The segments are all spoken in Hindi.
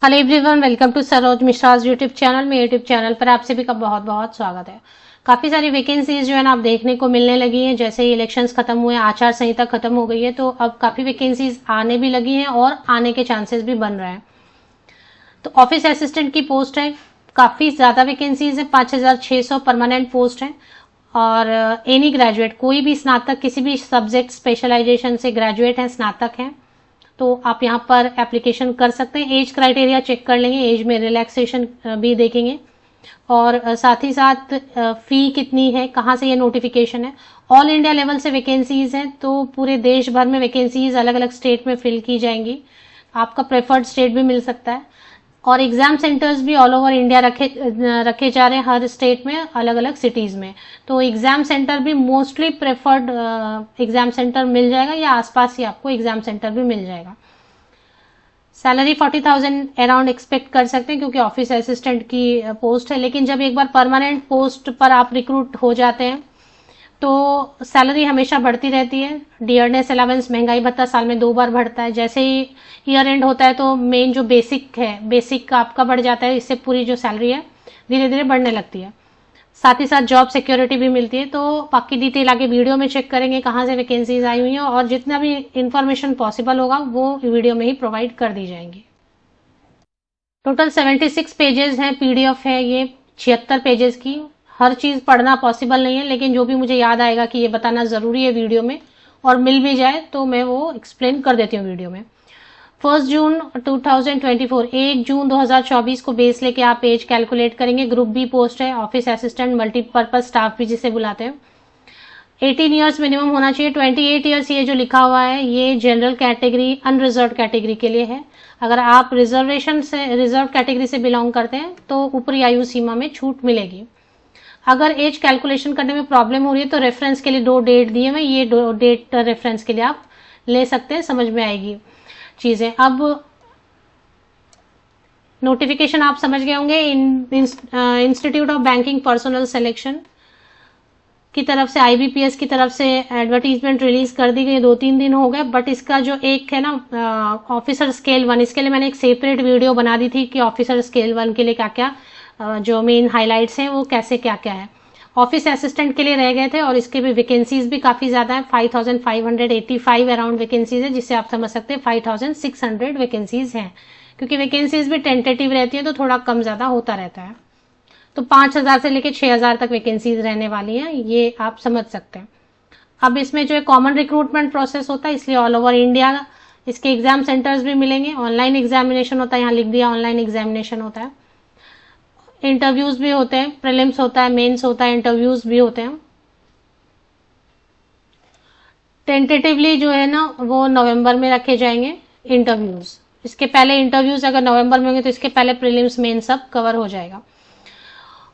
Hello everyone, welcome to Saroj Mishra's YouTube channel. मेरे यूट्यूब चैनल पर आप सभी का बहुत बहुत स्वागत है। काफ़ी सारी वैकेंसीज जो है ना आप देखने को मिलने लगी हैं। जैसे ही इलेक्शंस खत्म हुए, आचार संहिता खत्म हो गई है, तो अब काफ़ी वैकेंसीज आने भी लगी हैं और आने के चांसेस भी बन रहे हैं। तो ऑफिस असिस्टेंट की पोस्ट है, काफ़ी ज़्यादा वैकेंसीज है, 5600 परमानेंट पोस्ट है। और एनी ग्रेजुएट, कोई भी स्नातक किसी भी सब्जेक्ट स्पेशलाइजेशन से ग्रेजुएट है, स्नातक है, तो आप यहाँ पर एप्लीकेशन कर सकते हैं। एज क्राइटेरिया चेक कर लेंगे, एज में रिलैक्सेशन भी देखेंगे और साथ ही साथ फी कितनी है, कहाँ से ये नोटिफिकेशन है। ऑल इंडिया लेवल से वैकेंसीज हैं, तो पूरे देश भर में वैकेंसीज अलग अलग स्टेट में फिल की जाएंगी। आपका प्रेफर्ड स्टेट भी मिल सकता है और एग्जाम सेंटर्स भी ऑल ओवर इंडिया रखे जा रहे हैं, हर स्टेट में अलग अलग सिटीज में। तो एग्जाम सेंटर भी मोस्टली प्रेफर्ड एग्जाम सेंटर मिल जाएगा या आसपास ही आपको एग्जाम सेंटर भी मिल जाएगा। सैलरी 40,000 अराउंड एक्सपेक्ट कर सकते हैं क्योंकि ऑफिस असिस्टेंट की पोस्ट है। लेकिन जब एक बार परमानेंट पोस्ट पर आप रिक्रूट हो जाते हैं तो सैलरी हमेशा बढ़ती रहती है। डियरनेस अलावेंस, महंगाई भत्ता साल में 2 बार बढ़ता है। जैसे ही ईयर एंड होता है तो मेन जो बेसिक है, बेसिक आपका बढ़ जाता है, इससे पूरी जो सैलरी है धीरे धीरे बढ़ने लगती है। साथ ही साथ जॉब सिक्योरिटी भी मिलती है। तो बाकी डिटेल आगे वीडियो में चेक करेंगे कहाँ से वैकेंसीज आई हुई हैं और जितना भी इंफॉर्मेशन पॉसिबल होगा वो वीडियो में ही प्रोवाइड कर दी जाएंगी। टोटल 76 पेजेस हैं, पीडीएफ है ये 76 पेजेस की। हर चीज पढ़ना पॉसिबल नहीं है, लेकिन जो भी मुझे याद आएगा कि ये बताना जरूरी है वीडियो में और मिल भी जाए तो मैं वो एक्सप्लेन कर देती हूँ वीडियो में। 1 जून 2024, 1 जून 2024 को बेस लेके आप एज कैलकुलेट करेंगे। ग्रुप बी पोस्ट है, ऑफिस असिस्टेंट मल्टीपर्पज स्टाफ भी जिसे बुलाते हैं। 18 ईयर्स मिनिमम होना चाहिए। 28 ईयर्स ये जो लिखा हुआ है ये जनरल कैटेगरी, अनरिजर्व कैटेगरी के लिए है। अगर आप रिजर्वेशन से, रिजर्व कैटेगरी से बिलोंग करते हैं तो ऊपरी आयु सीमा में छूट मिलेगी। अगर एज कैलकुलेशन करने में प्रॉब्लम हो रही है तो रेफरेंस के लिए 2 डेट दिए हुए, ये 2 डेट रेफरेंस के लिए आप ले सकते हैं, समझ में आएगी चीजें। अब नोटिफिकेशन आप समझ गए होंगे, institute of banking personal selection की तरफ से, आईबीपीएस की तरफ से एडवर्टीजमेंट रिलीज कर दी गई। 2-3 दिन हो गए, बट इसका जो एक है ना ऑफिसर स्केल 1, इसके लिए मैंने एक सेपरेट वीडियो बना दी थी कि ऑफिसर स्केल 1 के लिए क्या क्या जो मेन हाइलाइट्स हैं वो कैसे क्या क्या है। ऑफिस असिस्टेंट के लिए रह गए थे और इसके भी वैकेंसीज भी काफी ज्यादा है। 5585 अराउंड वैकेंसीज है, जिससे आप समझ सकते हैं 5600 वैकेंसीज हैं। क्योंकि वैकेंसीज भी टेंटेटिव रहती है तो थोड़ा कम ज्यादा होता रहता है। तो 5000 से लेकर 6000 तक वैकेंसीज रहने वाली हैं, ये आप समझ सकते हैं। अब इसमें जो है कॉमन रिक्रूटमेंट प्रोसेस होता है, इसलिए ऑल ओवर इंडिया इसके एग्जाम सेंटर्स भी मिलेंगे। ऑनलाइन एग्जामिनेशन होता है, यहाँ लिख दिया ऑनलाइन एग्जामिनेशन होता है। इंटरव्यूज भी होते हैं, प्रीलिम्स होता है, मेंस होता है, इंटरव्यूज भी होते हैं। टेंटेटिवली जो है ना वो नवंबर में रखे जाएंगे इंटरव्यूज। इसके पहले इंटरव्यूज अगर नवंबर में होंगे तो इसके पहले प्रीलिम्स मेन सब कवर हो जाएगा।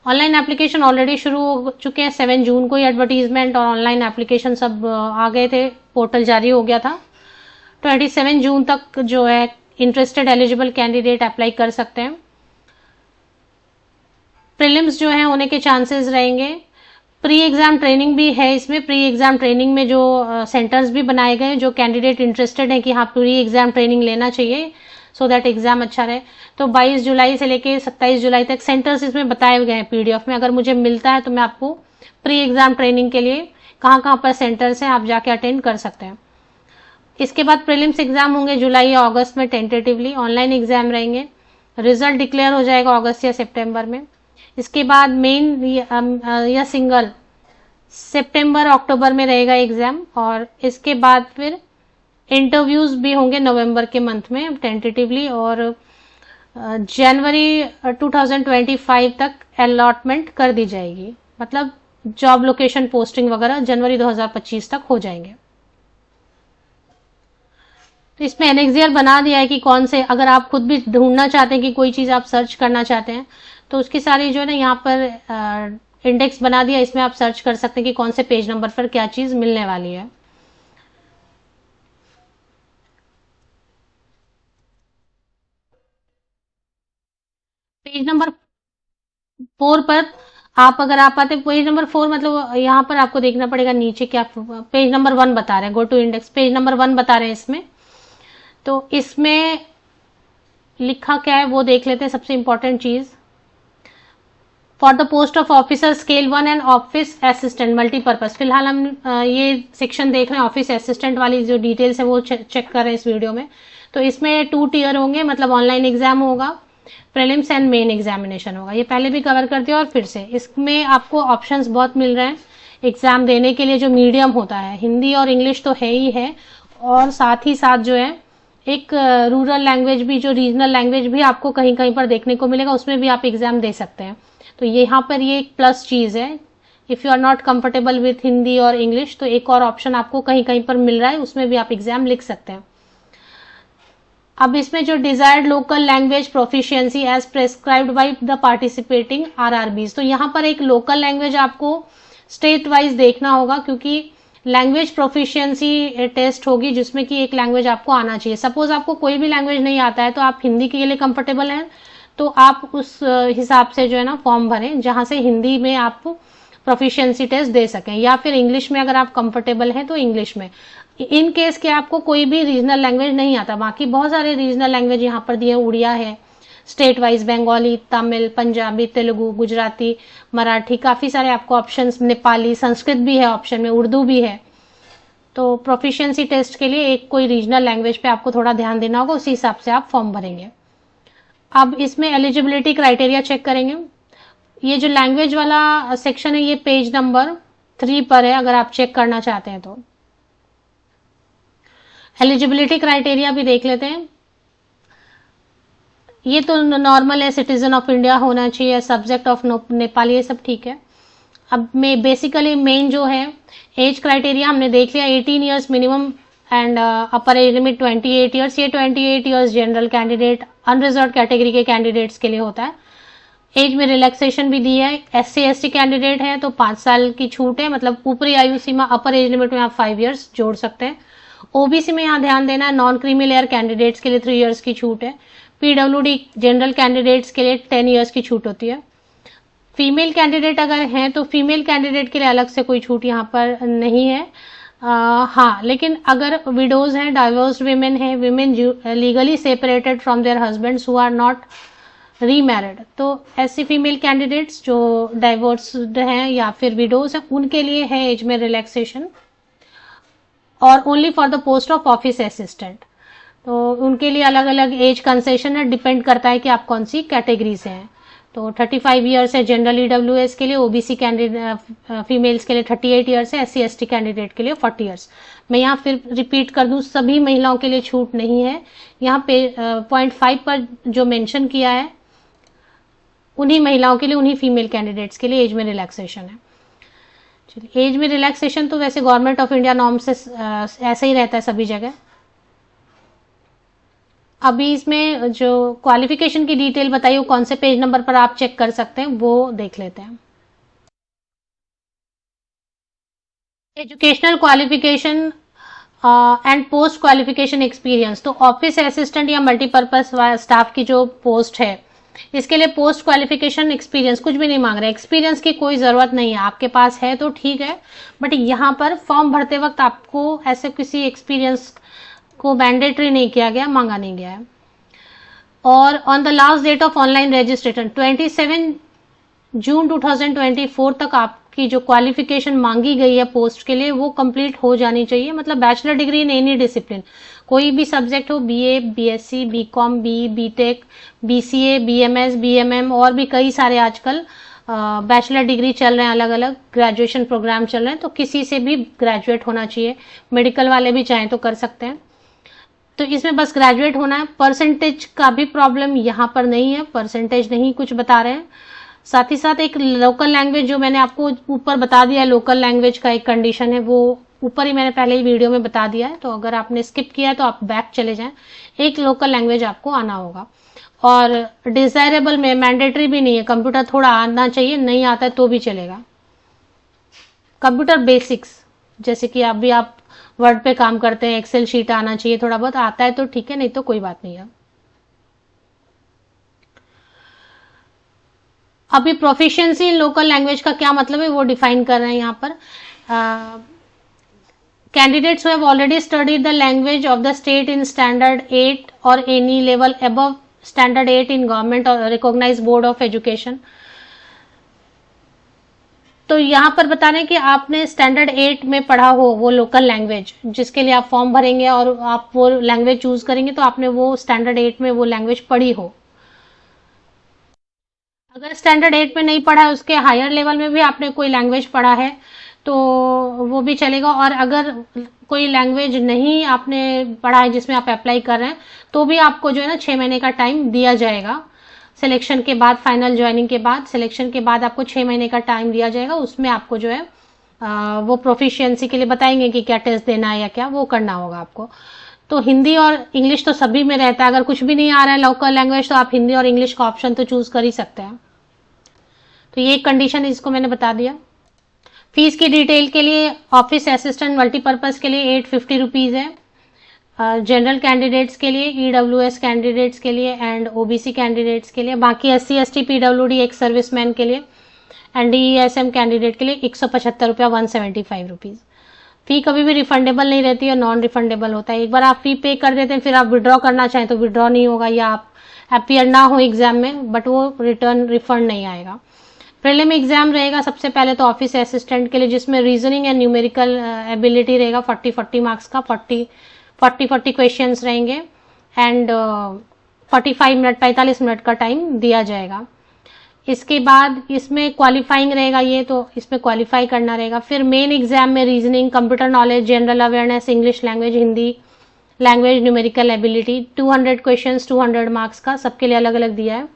ऑनलाइन एप्लीकेशन ऑलरेडी शुरू हो चुके हैं। 7 जून को ही एडवर्टीजमेंट और ऑनलाइन एप्लीकेशन सब आ गए थे, पोर्टल जारी हो गया था। 27 जून तक जो है इंटरेस्टेड एलिजिबल कैंडिडेट अप्लाई कर सकते हैं। प्रीलिम्स जो है होने के चांसेस रहेंगे। प्री एग्जाम ट्रेनिंग भी है इसमें। प्री एग्जाम ट्रेनिंग में जो सेंटर्स भी बनाए गए हैं, जो कैंडिडेट इंटरेस्टेड है कि हाँ प्री एग्जाम ट्रेनिंग लेना चाहिए सो दैट एग्जाम अच्छा रहे, तो 22 जुलाई से लेके 27 जुलाई तक सेंटर्स इसमें बताए गए हैं पीडीएफ में। अगर मुझे मिलता है तो मैं आपको प्री एग्जाम ट्रेनिंग के लिए कहाँ कहाँ पर सेंटर्स हैं आप जाके अटेंड कर सकते हैं। इसके बाद प्रीलिम्स एग्जाम होंगे जुलाई या अगस्त में टेंटेटिवली। ऑनलाइन एग्जाम रहेंगे, रिजल्ट डिक्लेयर हो जाएगा अगस्त या सितंबर में। इसके बाद मेन या सिंगल सितंबर अक्टूबर में रहेगा एग्जाम और इसके बाद फिर इंटरव्यूज भी होंगे नवंबर के मंथ में टेंटेटिवली। और जनवरी 2025 तक अलॉटमेंट कर दी जाएगी, मतलब जॉब लोकेशन पोस्टिंग वगैरह जनवरी 2025 तक हो जाएंगे। तो इसमें एनेक्सियर बना दिया है कि कौन से, अगर आप खुद भी ढूंढना चाहते हैं कि कोई चीज आप सर्च करना चाहते हैं तो उसकी सारी जो है ना यहाँ पर इंडेक्स बना दिया, इसमें आप सर्च कर सकते हैं कि कौन से पेज नंबर पर क्या चीज मिलने वाली है। पेज नंबर 4 पर आप अगर आप आते, पेज नंबर 4 मतलब यहाँ पर आपको देखना पड़ेगा नीचे क्या, पेज नंबर 1 बता रहे हैं, go to index, page number 1 बता रहे हैं इसमें। तो इसमें लिखा क्या है वो देख लेते हैं। सबसे इंपॉर्टेंट चीज, for the post of officer scale 1 and office assistant multipurpose. फिलहाल हम ये सेक्शन देख रहे हैं, ऑफिस असिस्टेंट वाली जो डिटेल्स है वो चेक कर रहे हैं इस वीडियो में। तो इसमें 2 टियर होंगे, मतलब ऑनलाइन एग्जाम होगा, प्रीलिम्स एंड मेन एग्जामिनेशन होगा। ये पहले भी कवर कर दिया और फिर से इसमें आपको ऑप्शंस बहुत मिल रहे हैं एग्जाम देने के लिए। जो मीडियम होता है, हिंदी और इंग्लिश तो है ही है, और साथ ही साथ जो है एक रूरल लैंग्वेज भी, जो रीजनल लैंग्वेज भी आपको कहीं कहीं पर देखने को मिलेगा, उसमें भी आप एग्जाम दे सकते हैं। तो यहाँ पर ये एक प्लस चीज है। If you are not comfortable with Hindi और इंग्लिश तो एक और ऑप्शन आपको कहीं कहीं पर मिल रहा है, उसमें भी आप एग्जाम लिख सकते हैं। अब इसमें जो desired local language proficiency as prescribed by the participating RRBs, तो यहाँ पर एक लोकल लैंग्वेज आपको स्टेट वाइज देखना होगा, क्योंकि लैंग्वेज प्रोफिशिएंसी टेस्ट होगी जिसमें कि एक लैंग्वेज आपको आना चाहिए। सपोज आपको कोई भी लैंग्वेज नहीं आता है तो आप हिंदी के लिए कंफर्टेबल हैं तो आप उस हिसाब से जो है ना फॉर्म भरें जहां से हिंदी में आप प्रोफिशिएंसी टेस्ट दे सकें, या फिर इंग्लिश में अगर आप कंफर्टेबल हैं तो इंग्लिश में। इन केस के आपको कोई भी रीजनल लैंग्वेज नहीं आता, बाकी बहुत सारे रीजनल लैंग्वेज यहाँ पर दिए, उड़िया है स्टेट वाइज, बंगाली, तमिल, पंजाबी, तेलुगु, गुजराती, मराठी, काफी सारे आपको ऑप्शंस, नेपाली, संस्कृत भी है ऑप्शन में, उर्दू भी है। तो प्रोफिशिएंसी टेस्ट के लिए एक कोई रीजनल लैंग्वेज पे आपको थोड़ा ध्यान देना होगा, उसी हिसाब से आप फॉर्म भरेंगे। अब इसमें एलिजिबिलिटी क्राइटेरिया चेक करेंगे। ये जो लैंग्वेज वाला सेक्शन है ये पेज नंबर 3 पर है, अगर आप चेक करना चाहते हैं तो। एलिजिबिलिटी क्राइटेरिया भी देख लेते हैं। ये तो नॉर्मल है, सिटीजन ऑफ इंडिया होना चाहिए, सब्जेक्ट ऑफ नेपाली, ये सब ठीक है। अब में बेसिकली मेन जो है एज क्राइटेरिया हमने देख लिया, 18 years minimum and upper age limit 28 years. ये 28 years general candidate, unreserve category के कैंडिडेट्स के लिए होता है। एज में रिलैक्सेशन भी दी है, SC ST कैंडिडेट है तो 5 साल की छूट है, मतलब ऊपरी आयु सीमा, अपर एज लिमिट में आप 5 इयर्स जोड़ सकते हैं। OBC में यहाँ ध्यान देना है, नॉन क्रीमी लेयर कैंडिडेट्स के लिए 3 इयर्स की छूट है। PWD जनरल कैंडिडेट्स के लिए 10 इयर्स की छूट होती है। फीमेल कैंडिडेट अगर हैं तो फीमेल कैंडिडेट के लिए अलग से कोई छूट यहाँ पर नहीं है। हाँ, लेकिन अगर विडोज हैं, डाइवोर्स्ड विमेन है, women legally separated from their husbands who are not remarried, तो ऐसी फीमेल कैंडिडेट्स जो डाइवोर्स्ड हैं या फिर विडोज हैं उनके लिए है एज में रिलैक्सेशन, और only for the post of office assistant. तो उनके लिए अलग अलग एज कंसेशन है, डिपेंड करता है कि आप कौन सी कैटेगरी से हैं। तो 35 इयर्स है जनरल EWS के लिए, OBC कैंडिडेट फीमेल्स के लिए 38 इयर्स है, SC ST कैंडिडेट के लिए 40 इयर्स। मैं यहाँ फिर रिपीट कर दूं, सभी महिलाओं के लिए छूट नहीं है। यहाँ पे पॉइंट 5 पर जो मेंशन किया है उन्हीं महिलाओं के लिए, उन्हीं फीमेल कैंडिडेट्स के लिए एज में रिलैक्सेशन है। चलिए, एज में रिलैक्सेशन तो वैसे गवर्नमेंट ऑफ इंडिया नॉर्म से ऐसा ही रहता है सभी जगह। अभी इसमें जो क्वालिफिकेशन की डिटेल बताई वो कौन से पेज नंबर पर आप चेक कर सकते हैं वो देख लेते हैं। Educational qualification and post qualification experience, तो ऑफिस असिस्टेंट या मल्टीपर्पज स्टाफ की जो पोस्ट है इसके लिए पोस्ट क्वालिफिकेशन एक्सपीरियंस कुछ भी नहीं मांग रहे, एक्सपीरियंस की कोई जरूरत नहीं है। आपके पास है तो ठीक है, बट यहाँ पर फॉर्म भरते वक्त आपको ऐसे किसी एक्सपीरियंस को मैंडेटरी नहीं किया गया, मांगा नहीं गया है। और on the last date of online registration 27 June 2024 तक आपकी जो क्वालिफिकेशन मांगी गई है पोस्ट के लिए वो कंप्लीट हो जानी चाहिए, मतलब bachelor degree in any discipline, कोई भी सब्जेक्ट हो, BA, BSc, BCom, BE, BTech, BCA, BMS, BMM और भी कई सारे आजकल बैचलर डिग्री चल रहे हैं, अलग अलग ग्रेजुएशन प्रोग्राम चल रहे हैं, तो किसी से भी ग्रेजुएट होना चाहिए। मेडिकल वाले भी चाहें तो कर सकते हैं, तो इसमें बस ग्रेजुएट होना है। परसेंटेज का भी प्रॉब्लम यहाँ पर नहीं है, परसेंटेज नहीं कुछ बता रहे हैं। साथ ही साथ एक लोकल लैंग्वेज जो मैंने आपको ऊपर बता दिया है, लोकल लैंग्वेज का एक कंडीशन है, वो ऊपर ही मैंने पहले ही वीडियो में बता दिया है, तो अगर आपने स्किप किया है तो आप बैक चले जाएं। एक लोकल लैंग्वेज आपको आना होगा, और डिजायरेबल में मैंडेटरी भी नहीं है, कंप्यूटर थोड़ा आना चाहिए, नहीं आता है तो भी चलेगा। कंप्यूटर बेसिक्स, जैसे कि अभी आप वर्ड पे काम करते हैं, एक्सेल शीट आना चाहिए, थोड़ा बहुत आता है तो ठीक है, नहीं तो कोई बात नहीं है। अभी प्रोफिशिएंसी इन लोकल लैंग्वेज का क्या मतलब है वो डिफाइन कर रहे हैं यहाँ पर। Candidates who have already studied the language of the state in standard 8 और any level above standard 8 in government और रिकॉग्नाइज्ड बोर्ड ऑफ एजुकेशन। तो यहाँ पर बता रहे हैं कि आपने स्टैंडर्ड 8 में पढ़ा हो वो लोकल लैंग्वेज, जिसके लिए आप फॉर्म भरेंगे और आप वो लैंग्वेज चूज करेंगे, तो आपने वो स्टैंडर्ड 8 में वो लैंग्वेज पढ़ी हो। अगर स्टैंडर्ड 8 में नहीं पढ़ा है, उसके हायर लेवल में भी आपने कोई लैंग्वेज पढ़ा है तो वो भी चलेगा। और अगर कोई लैंग्वेज नहीं आपने पढ़ा है जिसमें आप अप्लाई कर रहे हैं, तो भी आपको जो है ना 6 महीने का टाइम दिया जाएगा। सिलेक्शन के बाद, फाइनल ज्वाइनिंग के बाद, सिलेक्शन के बाद आपको 6 महीने का टाइम दिया जाएगा। उसमें आपको जो है वो प्रोफिशिएंसी के लिए बताएंगे कि क्या टेस्ट देना है या क्या वो करना होगा आपको। तो हिंदी और इंग्लिश तो सभी में रहता है। अगर कुछ भी नहीं आ रहा है लोकल लैंग्वेज, तो आप हिंदी और इंग्लिश का ऑप्शन तो चूज कर ही सकते हैं। तो ये एक कंडीशन है, इसको मैंने बता दिया। फीस की डिटेल के लिए ऑफिस असिस्टेंट मल्टीपर्पज के लिए 850 रुपीज है, जनरल कैंडिडेट्स के लिए, ईडब्ल्यूएस कैंडिडेट्स के लिए एंड ओबीसी कैंडिडेट्स के लिए। बाकी SC ST PWD ex serviceman के लिए एंड DESM कैंडिडेट के लिए 175 रुपया, 175 रुपीज। फी कभी भी रिफंडेबल नहीं रहती है, नॉन रिफंडेबल होता है। एक बार आप फी पे कर देते हैं, फिर आप विड्रॉ करना चाहें तो विड्रॉ नहीं होगा, या आप अपीयर ना हो एग्जाम में बट वो रिटर्न रिफंड नहीं आएगा। प्रीलिम एग्जाम रहेगा सबसे पहले तो ऑफिस असिस्टेंट के लिए, जिसमें रीजनिंग एंड न्यूमेरिकल एबिलिटी रहेगा 40 मार्क्स का, 40 क्वेश्चंस रहेंगे एंड 45 मिनट का टाइम दिया जाएगा। इसके बाद इसमें क्वालिफाइंग रहेगा, ये तो इसमें क्वालिफाई करना रहेगा। फिर मेन एग्जाम में reasoning, computer knowledge, general awareness, English language, Hindi language, numerical ability, 200 questions 200 marks का, सबके लिए अलग अलग दिया है।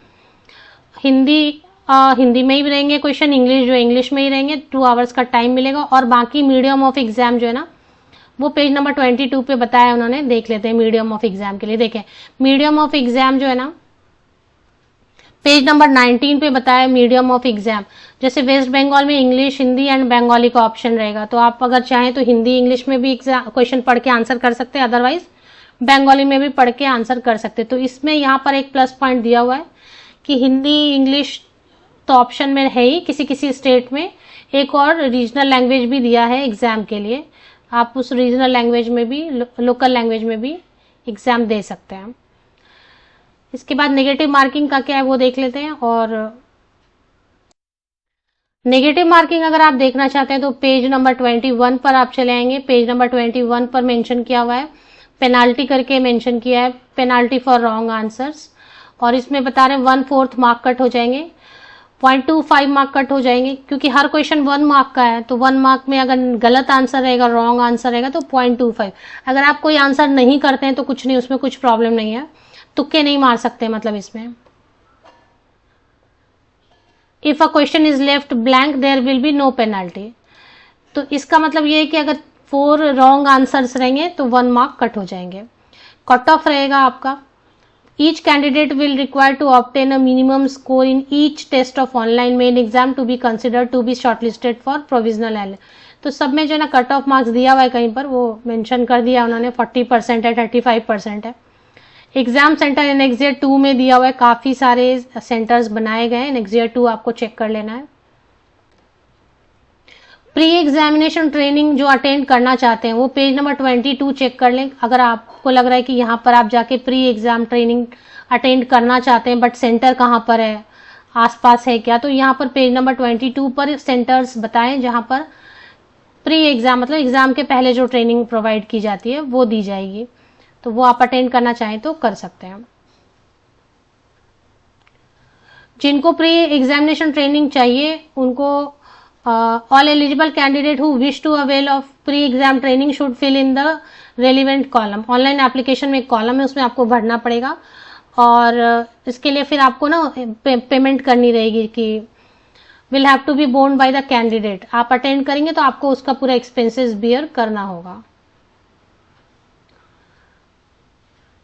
हिंदी में ही रहेंगे क्वेश्चन, इंग्लिश जो इंग्लिश में ही रहेंगे, 2 आवर्स का टाइम मिलेगा। और बाकी मीडियम ऑफ एग्जाम जो है ना, वो पेज नंबर 22 पे बताया उन्होंने, देख लेते हैं मीडियम ऑफ एग्जाम के लिए। देखें मीडियम ऑफ एग्जाम जो है ना, पेज नंबर 19 पे बताया मीडियम ऑफ एग्जाम। जैसे वेस्ट बंगाल में इंग्लिश, हिंदी एंड बंगाली का ऑप्शन रहेगा, तो आप अगर चाहें तो हिंदी इंग्लिश में भी क्वेश्चन पढ़ के आंसर कर सकते हैं, अदरवाइज बंगाली में भी पढ़ के आंसर कर सकते हैं। तो इसमें यहाँ पर एक प्लस पॉइंट दिया हुआ है कि हिंदी इंग्लिश तो ऑप्शन में है ही, किसी किसी स्टेट में एक और रीजनल लैंग्वेज भी दिया है एग्जाम के लिए, आप उस रीजनल लैंग्वेज में भी, लोकल लैंग्वेज में भी एग्जाम दे सकते हैं। इसके बाद नेगेटिव मार्किंग का क्या है वो देख लेते हैं। और नेगेटिव मार्किंग अगर आप देखना चाहते हैं तो पेज नंबर 21 पर आप चले आएंगे। पेज नंबर 21 पर मेंशन किया हुआ है, पेनाल्टी करके मेंशन किया है, पेनाल्टी फॉर रॉन्ग आंसर्स। और इसमें बता रहे हैं 1/4 मार्क कट हो जाएंगे, 0.25 मार्क कट हो जाएंगे, क्योंकि हर क्वेश्चन 1 मार्क का है। तो 1 मार्क में अगर गलत आंसर रहेगा, रॉन्ग आंसर रहेगा तो 0.25। अगर आप कोई आंसर नहीं करते हैं तो कुछ नहीं, उसमें कुछ प्रॉब्लम नहीं है, तुक्के नहीं मार सकते मतलब इसमें। If a question is left blank there will be no penalty. तो इसका मतलब ये है कि अगर 4 रॉन्ग आंसर्स रहेंगे तो 1 मार्क कट हो जाएंगे। कट ऑफ रहेगा आपका, each candidate will require to obtain a minimum score in each test of online main exam to be considered to be shortlisted for provisional L। तो सब में जो है ना कट ऑफ मार्क्स दिया हुआ है, कहीं पर वो मेंशन कर दिया उन्होंने, 40% है, 35% है। एग्जाम सेंटर नेक्स्ट ईयर 2 में दिया हुआ है, काफी सारे सेंटर्स बनाए गए हैं, नेक्स्ट ईयर 2 आपको चेक कर लेना है। प्री एग्जामिनेशन ट्रेनिंग जो अटेंड करना चाहते हैं वो पेज नंबर 22 चेक कर लें। अगर आपको लग रहा है कि यहाँ पर आप जाके प्री एग्जाम ट्रेनिंग अटेंड करना चाहते हैं बट सेंटर कहाँ पर है, आसपास है क्या, तो यहाँ पर पेज नंबर 22 पर सेंटर्स बताएं जहाँ पर प्री एग्जाम मतलब एग्जाम के पहले जो ट्रेनिंग प्रोवाइड की जाती है वो दी जाएगी, तो वो आप अटेंड करना चाहें तो कर सकते हैं। जिनको प्री एग्जामिनेशन ट्रेनिंग चाहिए उनको all eligible candidate who wish to avail of pre-exam training should fill in the relevant column। Online application में एक कॉलम है, उसमें आपको भरना पड़ेगा और इसके लिए फिर आपको ना पेमेंट करनी रहेगी कि will have to be borne by the candidate। आप अटेंड करेंगे तो आपको उसका पूरा एक्सपेंसेस बियर करना होगा।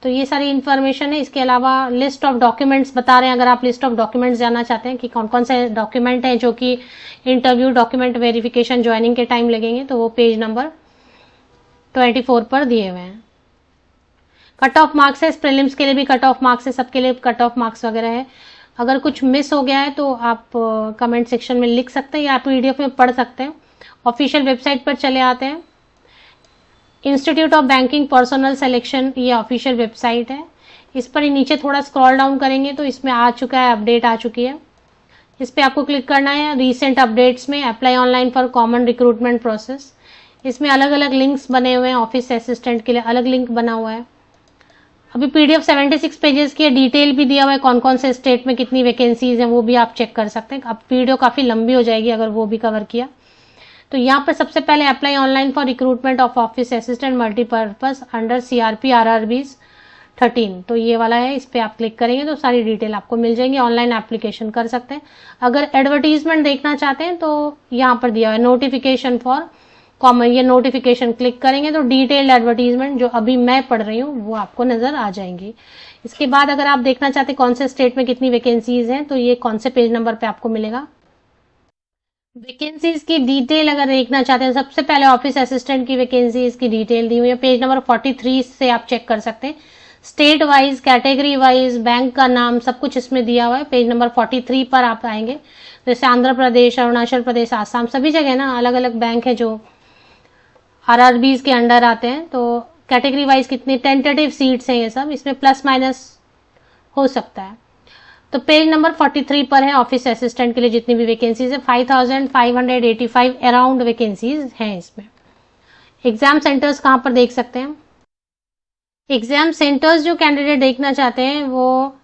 तो ये सारी इन्फॉर्मेशन है। इसके अलावा लिस्ट ऑफ डॉक्यूमेंट्स बता रहे हैं, अगर आप लिस्ट ऑफ डॉक्यूमेंट्स जानना चाहते हैं कि कौन कौन से डॉक्यूमेंट हैं जो कि इंटरव्यू डॉक्यूमेंट वेरिफिकेशन ज्वाइनिंग के टाइम लगेंगे, तो वो पेज नंबर 24 पर दिए हुए हैं। कट ऑफ मार्क्स है, प्रीलिम्स के लिए भी कट ऑफ मार्क्स है, सबके लिए कट ऑफ मार्क्स वगैरह है। अगर कुछ मिस हो गया है तो आप कमेंट सेक्शन में लिख सकते हैं या आप PDF में पढ़ सकते हैं। ऑफिशियल वेबसाइट पर चले आते हैं, institute of banking personal selection ये ऑफिशियल वेबसाइट है। इस पर ही नीचे थोड़ा स्क्रॉल डाउन करेंगे तो इसमें आ चुका है, अपडेट आ चुकी है। इस पर आपको क्लिक करना है। रीसेंट अपडेट्स में apply online for common recruitment process, इसमें अलग अलग लिंक्स बने हुए हैं। ऑफिस असिस्टेंट के लिए अलग लिंक बना हुआ है। अभी पीडीएफ 76 पेजेस की है, डिटेल भी दिया हुआ है कौन कौन से स्टेट में कितनी वैकेंसीज हैं, वो भी आप चेक कर सकते हैं। अब वीडियो काफ़ी लंबी हो जाएगी अगर वो भी कवर किया। तो यहाँ पर सबसे पहले apply online for recruitment of office assistant multipurpose under CRP RRBs 13, तो ये वाला है। इस पर आप क्लिक करेंगे तो सारी डिटेल आपको मिल जाएंगी। ऑनलाइन एप्लीकेशन कर सकते हैं। अगर एडवर्टीजमेंट देखना चाहते हैं तो यहाँ पर दिया हुआ है नोटिफिकेशन फॉर कॉमन, ये नोटिफिकेशन क्लिक करेंगे तो डिटेल्ड एडवर्टीजमेंट जो अभी मैं पढ़ रही हूँ वो आपको नजर आ जाएंगी। इसके बाद अगर आप देखना चाहते हैं कौन से स्टेट में कितनी वैकेंसीज हैं तो ये कौन से पेज नंबर पे आपको मिलेगा। वैकेंसीज की डिटेल अगर देखना चाहते हैं, सबसे पहले ऑफिस असिस्टेंट की वैकेंसीज की डिटेल दी हुई है। पेज नंबर 43 से आप चेक कर सकते हैं। State wise, category wise, bank का नाम सब कुछ इसमें दिया हुआ है। पेज नंबर 43 पर आप आएंगे, जैसे आंध्र प्रदेश, अरुणाचल प्रदेश, आसाम, सभी जगह ना अलग अलग बैंक है जो आरआरबीज के अंडर आते हैं। तो कैटेगरी वाइज कितनी टेंटेटिव सीट्स हैं ये सब, इसमें प्लस माइनस हो सकता है। तो पेज नंबर 43 पर है ऑफिस असिस्टेंट के लिए जितनी भी वैकेंसीज है 5585 अराउंड वैकेंसीज हैं इसमें। एग्जाम सेंटर्स कहाँ पर देख सकते हैं। एग्जाम सेंटर्स जो कैंडिडेट देखना चाहते हैं वो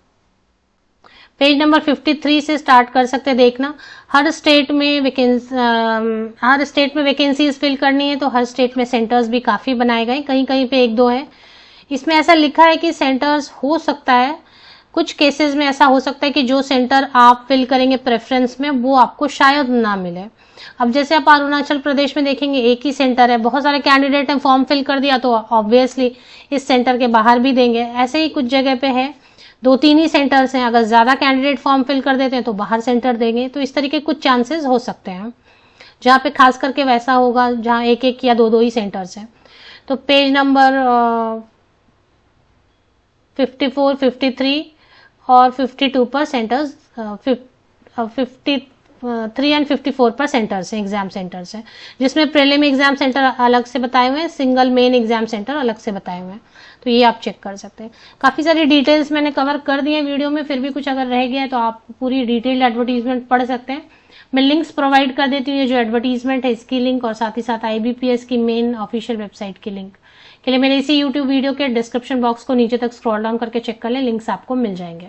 पेज नंबर 53 से स्टार्ट कर सकते हैं देखना। हर स्टेट में वैकेंसीज फिल करनी है तो हर स्टेट में सेंटर्स भी काफ़ी बनाए गए, कहीं कहीं पे एक दो है। इसमें ऐसा लिखा है कि सेंटर्स हो सकता है, कुछ केसेस में ऐसा हो सकता है कि जो सेंटर आप फिल करेंगे प्रेफरेंस में वो आपको शायद ना मिले। अब जैसे आप अरुणाचल प्रदेश में देखेंगे एक ही सेंटर है, बहुत सारे कैंडिडेट हैं, फॉर्म फिल कर दिया तो ऑब्वियसली इस सेंटर के बाहर भी देंगे। ऐसे ही कुछ जगह पे है 2-3 ही सेंटर्स हैं, अगर ज़्यादा कैंडिडेट फॉर्म फिल कर देते हैं तो बाहर सेंटर देंगे। तो इस तरीके कुछ चांसेस हो सकते हैं जहाँ पे खास करके वैसा होगा जहाँ एक एक या दो ही सेंटर्स हैं। तो पेज नंबर 54, 53 और 52 पर सेंटर्स, 53 एंड 54 पर सेंटर्स हैं, एग्जाम सेंटर्स हैं, जिसमें प्रीलिम एग्जाम सेंटर अलग से बताए हुए हैं, सिंगल मेन एग्जाम सेंटर अलग से बताए हुए हैं। तो ये आप चेक कर सकते हैं। काफ़ी सारी डिटेल्स मैंने कवर कर दी है वीडियो में, फिर भी कुछ अगर रह गया है तो आप पूरी डिटेल्ड एडवर्टीजमेंट पढ़ सकते हैं। मैं लिंक्स प्रोवाइड कर देती हूँ, जो एडवर्टीजमेंट है इसकी लिंक और साथ ही साथ IBPS की मेन ऑफिशियल वेबसाइट की लिंक के लिए मेरे इसी यूट्यूब वीडियो के डिस्क्रिप्शन बॉक्स को नीचे तक स्क्रॉल डाउन करके चेक कर लें, लिंक्स आपको मिल जाएंगे।